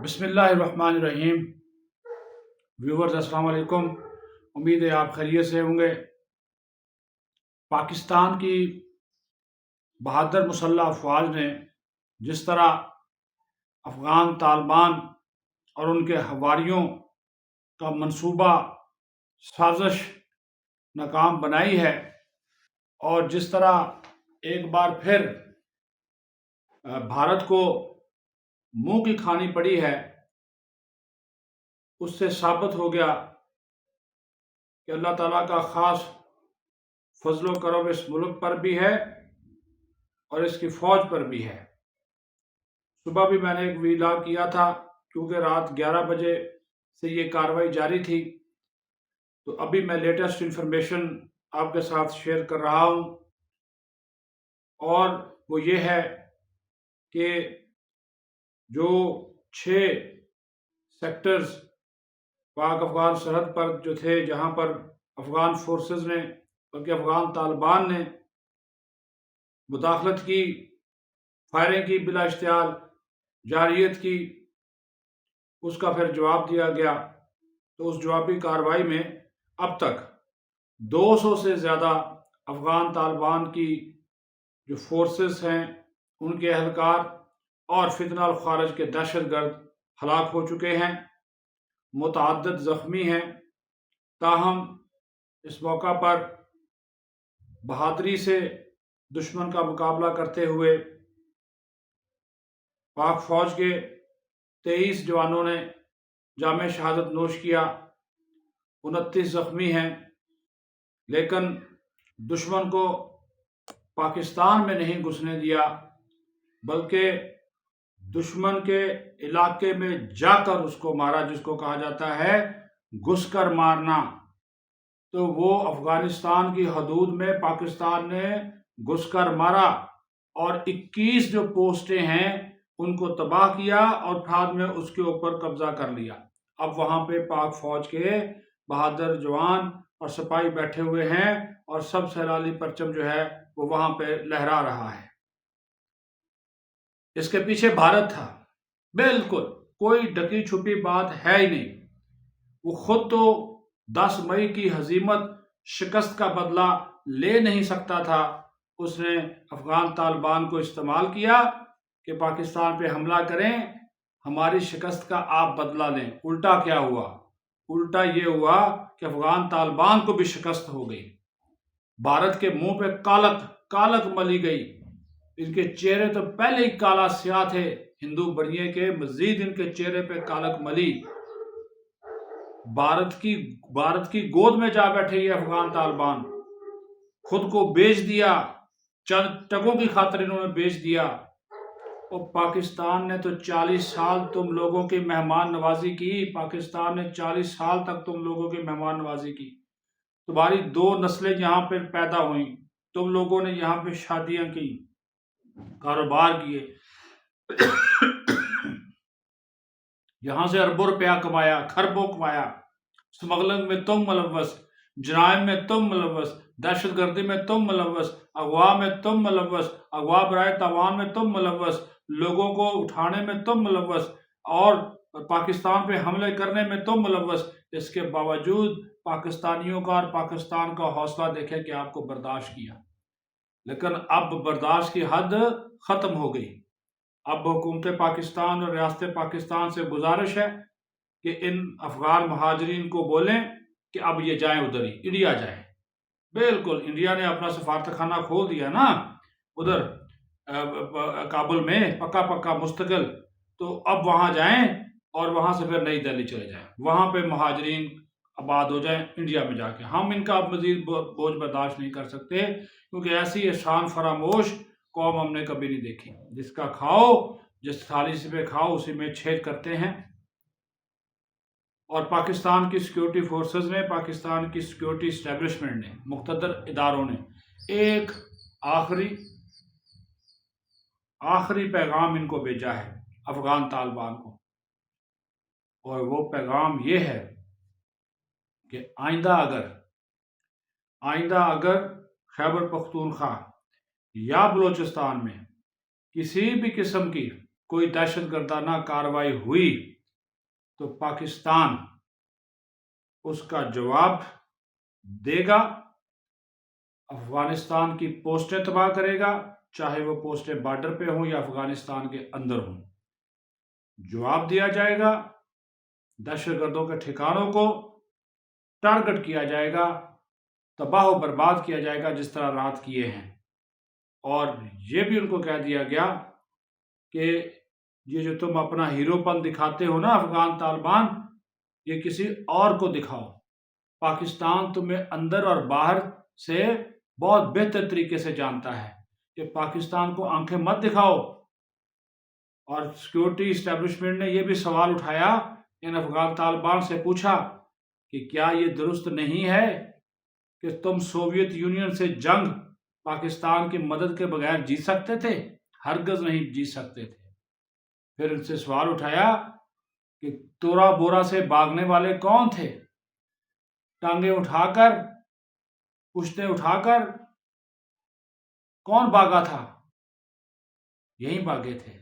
بسم اللہ الرحمن الرحیم۔ ویورز السلام علیکم، امید ہے آپ خیریت سے ہوں گے۔ پاکستان کی بہادر مسلح افواج نے جس طرح افغان طالبان اور ان کے حواریوں کا منصوبہ سازش ناکام بنائی ہے، اور جس طرح ایک بار پھر بھارت کو منہ کی کھانی پڑی ہے، اس سے ثابت ہو گیا کہ اللہ تعالیٰ کا خاص فضل و کرم اس ملک پر بھی ہے اور اس کی فوج پر بھی ہے۔ صبح بھی میں نے ایک ویلا کیا تھا، کیونکہ رات 11 بجے سے یہ کارروائی جاری تھی، تو ابھی میں لیٹسٹ انفارمیشن آپ کے ساتھ شیئر کر رہا ہوں، اور وہ یہ ہے کہ جو 6 سیکٹرز پاک افغان سرحد پر جو تھے، جہاں پر افغان فورسز نے بلکہ افغان طالبان نے مداخلت کی، فائرنگ کی، بلا اشتعال جارحیت کی، اس کا پھر جواب دیا گیا۔ تو اس جوابی کارروائی میں اب تک 200 سے زیادہ افغان طالبان کی جو فورسز ہیں، ان کے اہلکار اور فتنہ الخارج کے دہشت گرد ہلاک ہو چکے ہیں، متعدد زخمی ہیں۔ تاہم اس موقع پر بہادری سے دشمن کا مقابلہ کرتے ہوئے پاک فوج کے 23 جوانوں نے جامِ شہادت نوش کیا، 29 زخمی ہیں، لیکن دشمن کو پاکستان میں نہیں گھسنے دیا، بلکہ دشمن کے علاقے میں جا کر اس کو مارا، جس کو کہا جاتا ہے گھس کر مارنا۔ تو وہ افغانستان کی حدود میں پاکستان نے گھس کر مارا، اور 21 جو پوسٹیں ہیں ان کو تباہ کیا، اور بعد میں اس کے اوپر قبضہ کر لیا۔ اب وہاں پہ پاک فوج کے بہادر جوان اور سپاہی بیٹھے ہوئے ہیں، اور سب سے لالی پرچم جو ہے وہ وہاں پہ لہرا رہا ہے۔ اس کے پیچھے بھارت تھا، بالکل کوئی ڈکی چھپی بات ہے ہی نہیں۔ وہ خود تو 10 مئی کی ہزیمت، شکست کا بدلہ لے نہیں سکتا تھا، اس نے افغان طالبان کو استعمال کیا کہ پاکستان پہ حملہ کریں، ہماری شکست کا آپ بدلہ لیں۔ الٹا کیا ہوا؟ الٹا یہ ہوا کہ افغان طالبان کو بھی شکست ہو گئی، بھارت کے منہ پہ کالک ملی گئی۔ ان کے چہرے تو پہلے ہی کالا سیاہ تھے ہندو بنیے کے، مزید ان کے چہرے پہ کالک ملی۔ بھارت کی گود میں جا بیٹھے یہ افغان طالبان، خود کو بیچ دیا، چند ٹکوں کی خاطر انہوں نے بیچ دیا۔ اور پاکستان نے تو 40 سال تم لوگوں کی مہمان نوازی کی، پاکستان نے 40 سال تک تم لوگوں کی مہمان نوازی کی۔ تمہاری 2 نسلیں یہاں پہ پیدا ہوئیں، تم لوگوں نے یہاں پہ شادیاں کی، کاروبار کیے، یہاں سے اربوں روپیہ کمایا، خربوں کمایا۔ سمگلنگ میں تم ملوث، جرائم میں تم ملوث، دہشت گردی میں تم ملوث، اغوا میں تم ملوث، اغوا برائے تاوان میں تم ملوث، لوگوں کو اٹھانے میں تم ملوث، اور پاکستان پہ حملے کرنے میں تم ملوث۔ اس کے باوجود پاکستانیوں کا اور پاکستان کا حوصلہ دیکھے کہ آپ کو برداشت کیا، لیکن اب برداشت کی حد ختم ہو گئی۔ اب حکومت پاکستان اور ریاست پاکستان سے گزارش ہے کہ ان افغان مہاجرین کو بولیں کہ اب یہ جائیں ادھر ہی، انڈیا جائیں۔ بالکل انڈیا نے اپنا سفارت خانہ کھول دیا نا ادھر کابل میں، پکا مستقل، تو اب وہاں جائیں اور وہاں سے پھر نئی دہلی چلے جائیں، وہاں پہ مہاجرین آباد ہو جائیں انڈیا میں جا کے۔ ہم ان کا اب مزید بوجھ برداشت نہیں کر سکتے، کیونکہ ایسی احسان فراموش قوم ہم نے کبھی نہیں دیکھی، جس کا کھاؤ، جس تھالی سے پہ کھاؤ اسی میں چھید کرتے ہیں۔ اور پاکستان کی سیکیورٹی فورسز نے، پاکستان کی سیکیورٹی اسٹیبلشمنٹ نے، مقتدر اداروں نے ایک آخری پیغام ان کو بھیجا ہے افغان طالبان کو، اور وہ پیغام یہ ہے کہ آئندہ اگر خیبر پختونخوا یا بلوچستان میں کسی بھی قسم کی کوئی دہشت گردانہ کارروائی ہوئی تو پاکستان اس کا جواب دے گا، افغانستان کی پوسٹیں تباہ کرے گا، چاہے وہ پوسٹیں بارڈر پہ ہوں یا افغانستان کے اندر ہوں، جواب دیا جائے گا، دہشت گردوں کے ٹھکانوں کو ٹارگٹ کیا جائے گا، تباہ و برباد کیا جائے گا جس طرح رات کیے ہیں۔ اور یہ بھی ان کو کہہ دیا گیا کہ یہ جو تم اپنا ہیرو پن دکھاتے ہو نا افغان طالبان، یہ کسی اور کو دکھاؤ، پاکستان تمہیں اندر اور باہر سے بہت بہتر طریقے سے جانتا ہے کہ پاکستان کو آنکھیں مت دکھاؤ۔ اور سیکورٹی اسٹیبلشمنٹ نے یہ بھی سوال اٹھایا، ان افغان طالبان سے پوچھا کہ کیا یہ درست نہیں ہے کہ تم سوویت یونین سے جنگ پاکستان کی مدد کے بغیر جیت سکتے تھے؟ ہرگز نہیں جیت سکتے تھے۔ پھر ان سے سوال اٹھایا کہ تورا بورا سے بھاگنے والے کون تھے؟ ٹانگیں اٹھا کر، پشتیں اٹھا کر کون بھاگا تھا؟ یہی بھاگے تھے۔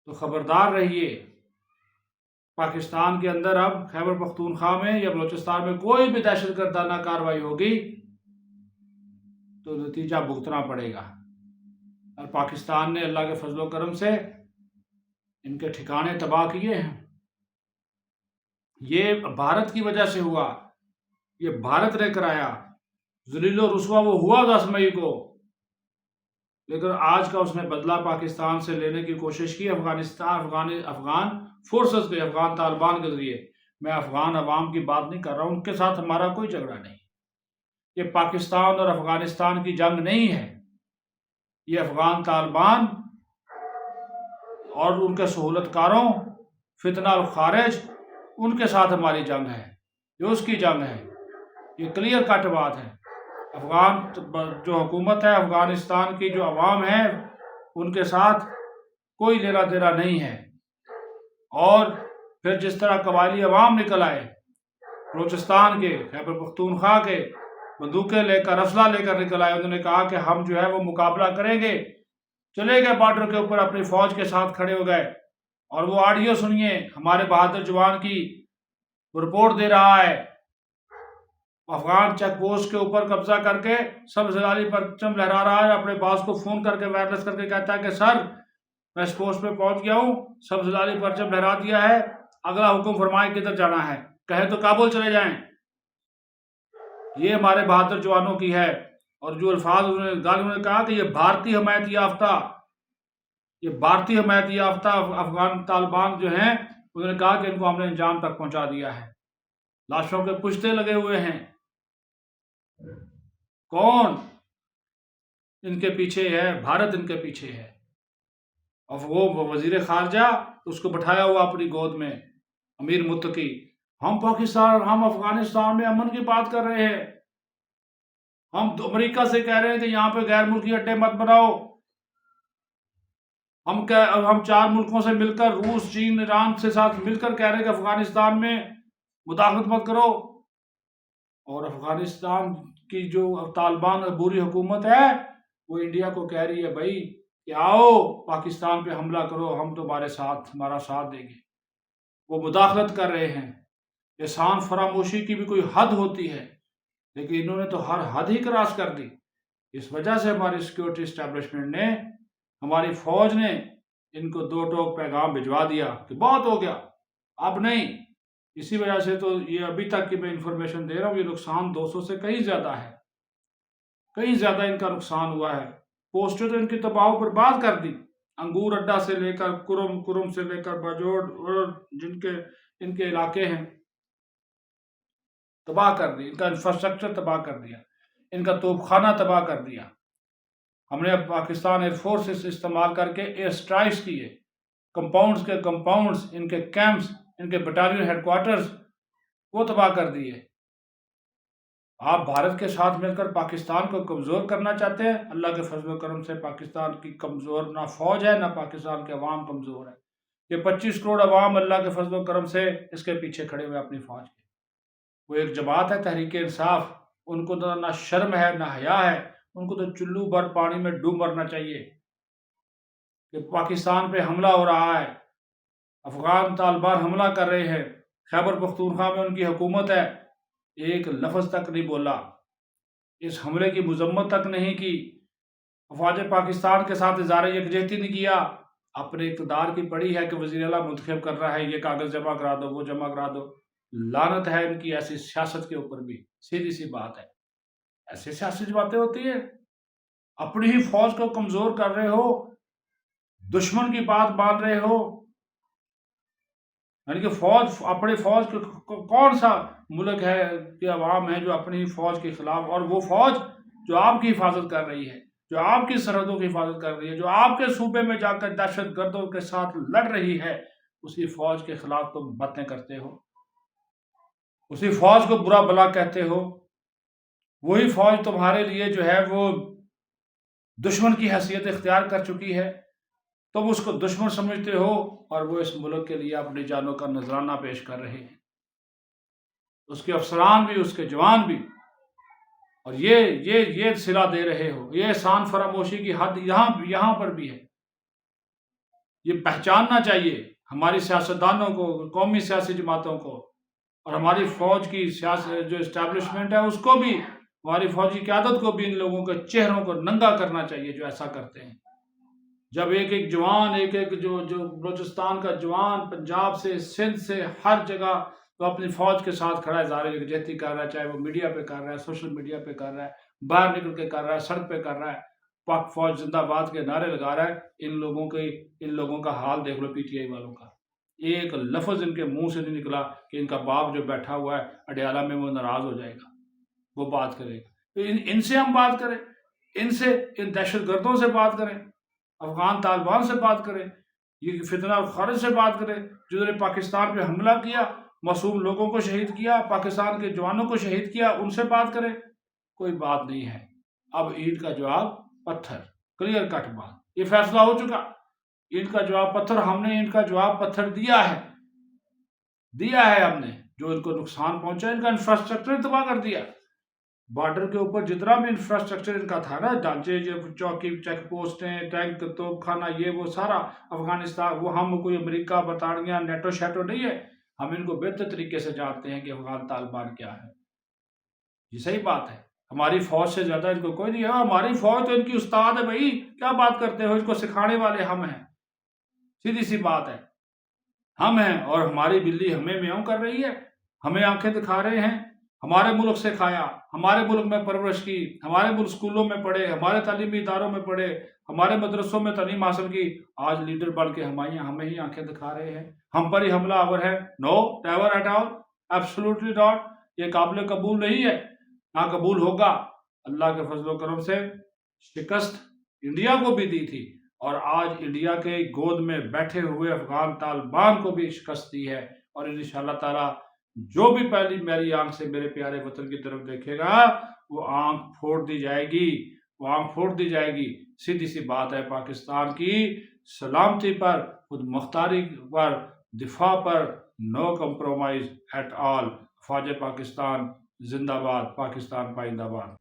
تو خبردار رہیے، پاکستان کے اندر اب خیبر پختونخوا میں یا بلوچستان میں کوئی بھی دہشت گردانہ کارروائی ہوگی تو نتیجہ بھگتنا پڑے گا۔ اور پاکستان نے اللہ کے فضل و کرم سے ان کے ٹھکانے تباہ کیے ہیں۔ یہ بھارت کی وجہ سے ہوا، یہ بھارت لے کر آیا، ذلیل و رسوا وہ ہوا 10 مئی کو، لیکن آج کا اس نے بدلہ پاکستان سے لینے کی کوشش کی افغان فورسز کے، افغان طالبان کے ذریعے۔ میں افغان عوام کی بات نہیں کر رہا ہوں، ان کے ساتھ ہمارا کوئی جھگڑا نہیں۔ یہ پاکستان اور افغانستان کی جنگ نہیں ہے، یہ افغان طالبان اور ان کے سہولت کاروں، فتنہ الخارج، ان کے ساتھ ہماری جنگ ہے، یہ اس کی جنگ ہے، یہ کلیئر کٹ بات ہے۔ افغان جو حکومت ہے، افغانستان کی جو عوام ہے، ان کے ساتھ کوئی لینا دینا نہیں ہے۔ اور پھر جس طرح قبائلی عوام نکل آئے بلوچستان کے، خیبر پختونخوا کے، بندوقیں لے کر، اسلحہ لے کر نکل آئے، انہوں نے کہا کہ ہم جو ہے وہ مقابلہ کریں گے، چلے گئے بارڈر کے اوپر اپنی فوج کے ساتھ کھڑے ہو گئے۔ اور وہ آڈیو سنیے، ہمارے بہادر جوان کی رپورٹ دے رہا ہے، افغان چیک پوسٹ کے اوپر قبضہ کر کے سبز ہلالی پرچم لہرا رہا ہے، اپنے باس کو فون کر کے وائرلیس کر کے کہتا ہے کہ سر میں اس پوسٹ پہ پہنچ گیا ہوں، سبز ہلالی پرچم لہرا دیا ہے، اگلا حکم فرمائیں کدھر جانا ہے، کہیں تو کابل چلے جائیں۔ یہ ہمارے بہادر جوانوں کی ہے۔ اور جو الفاظ انہوں نے کہا کہ یہ بھارتی حمایت یافتہ افغان طالبان جو ہیں، انہوں نے کہا کہ ان کو ہم نے انجام تک پہنچا دیا ہے، لاشوں کے پشتے لگے ہوئے ہیں۔ کون ان کے پیچھے ہے؟ بھارت ان کے پیچھے ہے۔ اور وہ وزیر خارجہ اس کو بٹھایا ہوا اپنی گود میں، امیر متقی، ہم افغانستان میں امن کی بات کر رہے ہیں، ہم امریکہ سے کہہ رہے ہیں کہ یہاں پہ غیر ملکی اڈے مت بناؤ، ہم 4 ملکوں سے مل کر، روس، چین، ایران سے ساتھ مل کر کہہ رہے ہیں کہ افغانستان میں مداخلت مت کرو۔ اور افغانستان کی جو طالبان عبوری حکومت ہے، وہ انڈیا کو کہہ رہی ہے بھائی کہ آؤ پاکستان پہ حملہ کرو، ہم تمہارے ساتھ، ہمارا ساتھ دیں گے۔ وہ مداخلت کر رہے ہیں۔ احسان فراموشی کی بھی کوئی حد ہوتی ہے، لیکن انہوں نے تو ہر حد ہی کراس کر دی۔ اس وجہ سے ہماری سیکورٹی اسٹیبلشمنٹ نے، ہماری فوج نے ان کو 2 ٹوک پیغام بھجوا دیا کہ بہت ہو گیا، اب نہیں۔ اسی وجہ سے تو یہ ابھی تک کی میں انفارمیشن دے رہا ہوں، یہ نقصان 200 سے کہیں زیادہ ہے، کہیں زیادہ ان کا نقصان ہوا ہے۔ پوسٹیں تو ان کی تباہ و برباد کر دی، انگور اڈا سے لے کر کرم سے لے کر باجوڑ اور ان کے علاقے ہیں، تباہ کر دی، ان کا انفراسٹرکچر تباہ کر دیا، ان کا توپ خانہ تباہ کر دیا۔ ہم نے پاکستان ایئر فورس استعمال کر کے ایئر اسٹرائکس کیے، کمپاؤنڈز، ان کے کیمپس، ان کے بٹالین ہیڈ کوارٹرز وہ تباہ کر دیے۔ آپ بھارت کے ساتھ مل کر پاکستان کو کمزور کرنا چاہتے ہیں، اللہ کے فضل و کرم سے پاکستان کی کمزور نہ فوج ہے، نہ پاکستان کے عوام کمزور ہے۔ یہ 25 کروڑ عوام اللہ کے فضل و کرم سے اس کے پیچھے کھڑے ہوئے اپنی فوج کے۔ وہ ایک جماعت ہے تحریک انصاف، ان کو تو نہ شرم ہے نہ حیا ہے، ان کو تو چلو بھر پانی میں ڈوب مرنا چاہیے کہ پاکستان پہ حملہ ہو رہا ہے، افغان طالبان حملہ کر رہے ہیں، خیبر پختونخوا میں ان کی حکومت ہے، ایک لفظ تک نہیں بولا، اس حملے کی مذمت تک نہیں کی، افواج پاکستان کے ساتھ اظہار یکجہتی نہیں کیا، اپنے اقتدار کی پڑی ہے کہ وزیر اعلیٰ منتخب کر رہا ہے، یہ کاغذ جمع کرا دو، وہ جمع کرا دو۔ لعنت ہے ان کی ایسی سیاست کے اوپر بھی، سیدھی سی بات ہے، ایسی سیاسی باتیں ہوتی ہیں، اپنی ہی فوج کو کمزور کر رہے ہو، دشمن کی بات مان رہے ہو، یعنی کہ فوج، اپنی فوج کون سا ملک ہے کہ عوام ہے جو اپنی فوج کے خلاف، اور وہ فوج جو آپ کی حفاظت کر رہی ہے، جو آپ کی سرحدوں کی حفاظت کر رہی ہے، جو آپ کے صوبے میں جا کر دہشت گردوں کے ساتھ لڑ رہی ہے، اسی فوج کے خلاف تم باتیں کرتے ہو، اسی فوج کو برا بلا کہتے ہو، وہی فوج تمہارے لیے جو ہے وہ دشمن کی حیثیت اختیار کر چکی ہے، تم اس کو دشمن سمجھتے ہو، اور وہ اس ملک کے لیے اپنی جانوں کا نذرانہ پیش کر رہے ہیں، اس کے افسران بھی، اس کے جوان بھی، اور یہ صلہ دے رہے ہو، یہ احسان فراموشی کی حد یہاں پر بھی ہے۔ یہ پہچاننا چاہیے ہماری سیاستدانوں کو، قومی سیاسی جماعتوں کو، اور ہماری فوج کی جو اسٹیبلشمنٹ ہے اس کو بھی، ہماری فوجی قیادت کو بھی ان لوگوں کے چہروں کو ننگا کرنا چاہیے جو ایسا کرتے ہیں۔ جب ایک ایک جوان، ایک جو بلوچستان کا جوان، پنجاب سے، سندھ سے، ہر جگہ تو اپنی فوج کے ساتھ کھڑا اظہار یکجہتی کر رہا ہے، چاہے وہ میڈیا پہ کر رہا ہے، سوشل میڈیا پہ کر رہا ہے، باہر نکل کے کر رہا ہے، سڑک پہ کر رہا ہے، پاک فوج زندہ باد کے نعرے لگا رہا ہے، ان لوگوں کا حال دیکھ لو، پی ٹی آئی والوں کا، ایک لفظ ان کے منہ سے نہیں نکلا کہ ان کا باپ جو بیٹھا ہوا ہے اڈیالہ میں وہ ناراض ہو جائے گا، وہ بات کرے گا، تو ان سے ہم بات کریں، ان دہشت گردوں سے بات کریں، افغان طالبان سے بات کریں، یہ فتنہ خارج سے بات کریں، جنہوں نے پاکستان پہ حملہ کیا، معصوم لوگوں کو شہید کیا، پاکستان کے جوانوں کو شہید کیا، ان سے بات کریں، کوئی بات نہیں ہے۔ اب اینٹ کا جواب پتھر، کلیئر کٹ بات، یہ فیصلہ ہو چکا، اینٹ کا جواب پتھر، ہم نے اینٹ کا جواب پتھر دیا ہے ہم نے، جو ان کو نقصان پہنچا، ان کا انفراسٹرکچر تباہ کر دیا، بارڈر کے اوپر جتنا بھی انفراسٹرکچر ان کا تھا نا، ڈھانچے، چوکی، چیک پوسٹیں، ٹینک، توپ خانہ، یہ وہ سارا افغانستان، وہ ہم کوئی امریکہ، برطانیہ، نیٹو شیٹو نہیں ہے، ہم ان کو بہتر طریقے سے جانتے ہیں کہ افغان طالبان کیا ہے، یہ صحیح بات ہے، ہماری فوج سے زیادہ ان کو کوئی نہیں ہے، ہماری فوج تو ان کی استاد ہے بھائی، کیا بات کرتے ہو، اس کو سکھانے والے ہم ہیں، سیدھی سی بات ہے، ہم ہیں، اور ہماری بلی ہمیں میاؤں کر رہی ہے، ہمیں آنکھیں دکھا رہے ہیں، ہمارے ملک سے کھایا، ہمارے ملک میں پرورش کی، ہمارے ملک سکولوں میں پڑھے، ہمارے تعلیمی اداروں میں پڑھے، ہمارے مدرسوں میں تعلیم حاصل کی، آج لیڈر بن کے ہمیں ہی آنکھیں دکھا رہے ہیں، ہم پر ہی حملہ آور ہے، no never at all, absolutely not, یہ قابل قبول نہیں ہے، نہ قبول ہوگا۔ اللہ کے فضل و کرم سے شکست انڈیا کو بھی دی تھی، اور آج انڈیا کے گود میں بیٹھے ہوئے افغان طالبان کو بھی شکست دی ہے، اور انشاءاللہ تعالی جو بھی پہلی میری آنکھ سے میرے پیارے وطن کی طرف دیکھے گا، وہ آنکھ پھوڑ دی جائے گی، سیدھی سی بات ہے، پاکستان کی سلامتی پر، خود مختاری پر، دفاع پر، نو کمپرومائز ایٹ آل، فوج پاکستان زندہ باد، پاکستان پائندہ باد۔